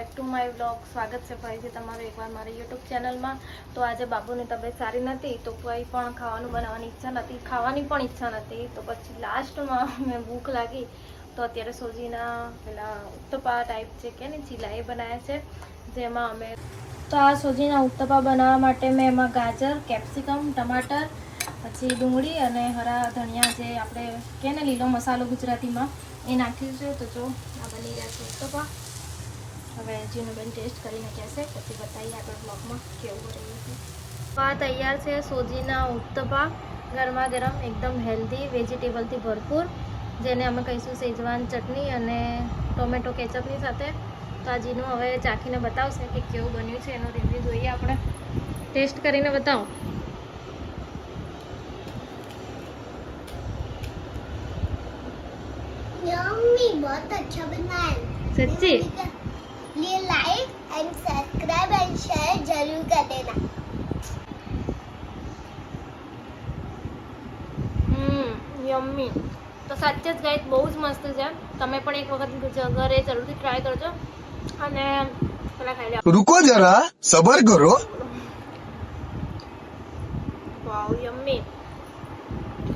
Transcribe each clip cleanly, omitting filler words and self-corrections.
Back to my vlog. સ્વાગત છે ફરીથી તમારું એકવાર મારી યુટ્યુબ ચેનલમાં. તો આજે બાબુની તબિયત સારી નથી તો કોઈ પણ ખાવાનું બનાવવાની ઈચ્છા નથી, ખાવાની પણ ઈચ્છા નથી. તો પછી લાસ્ટમાં મેં ભૂખ લાગી તો અત્યારે સોજીના પેલા ઉત્તપા ટાઈપ છે કે ને ચીલા એ બનાવ્યા છે. જેમાં અમે તો આ સોજીના ઉત્તપા બનાવવા માટે મેં એમાં ગાજર, કેપ્સિકમ, ટમાટર, પછી ડુંગળી અને હરા ધનિયા જે આપણે કે ને લીલો મસાલો ગુજરાતીમાં એ નાખ્યું છે. તો જો આ બની રહ્યા છે ઉત્તપા. હવે જીનુબેન ટેસ્ટ કરીને કહેશે, પછી બતાવીએ આગળ બ્લોગમાં કેવું રહ્યું છે. આ તૈયાર છે સોજીના ઉત્તપા, ગરમા ગરમ, એકદમ હેલ્ધી, વેજીટેબલથી ભરપૂર, જેને અમે કહીશું શેજવાન ચટણી અને ટોમેટો કેચઅપની સાથે. તો આ જીનું હવે ચાખીને બતાવશે કે કેવું બન્યું છે. એનો રિવ્યૂ જોઈએ આપણે. ટેસ્ટ કરીને બતાવો. यम्मी, बहुत अच्छा बना है सच्ची? लिए like and subscribe and share जरूर कर देना. યમ્મી. તો સાચે જ ગાઈસ બહુ જ મસ્ત છે. તમે પણ એક વખત ઘરે જરૂરથી ટ્રાય કરજો. અને પેલા ખાઈ લો. रुको जरा सबर करो. વાવ, યમ્મી.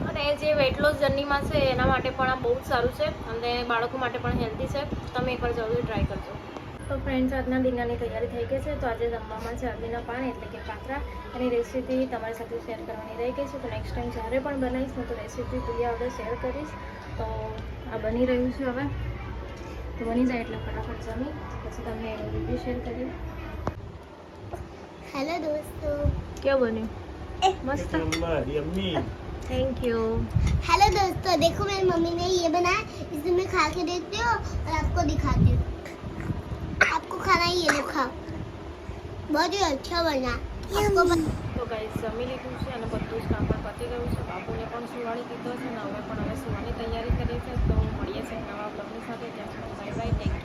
અને જે વેટ લોસ જર્નીમાં છે એના માટે પણ આ બહુ જ સારું છે અને બાળકો માટે પણ હેલ્ધી છે. તમે એકવાર જરૂર ટ્રાય કરજો. તો ફ્રેન્ડ્સ, આજના ડિનરની તૈયારી થઈ ગઈ છે. તો આજે જમવામાં છે અરબીના પાન એટલે કે પાત્રા. એની રેસીપી તમારી સાથે શેર કરવાની રહી ગઈ છે. તો નેક્સ્ટ ટાઈમ જ્યારે પણ બનાવીશ ને તો રેસીપી પૂરી આવડે શેર કરીશ. તો આ બની રહ્યું છે હવે. તો બની જાય એટલે ફટાફટ જમી પછી તમને એનો રિવ્યૂ શેર કરીએ. हेलो दोस्तों. કેવું બન્યું? મસ્ત. Thank you. हेलो दोस्तों, देखो मेरी मम्मी ने ये बनाया, इसे मैं खा के देखती हूँ और आपको दिखाती हूँ. आपको खाना है, ये लो खाओ. बहुत ही अच्छा बना. आपको તો ગાઈસ જમી લીધું છે અને બધું જ કામ પણ પતી ગયું છે. બાપુને પણ સુવાડી દીધો છે અને હવે પણ સુવાની તૈયારી કરીએ છીએ. તો મળીએ છીએ નવા બ્લોગની સાથે. ત્યાં સુધી બાય બાય.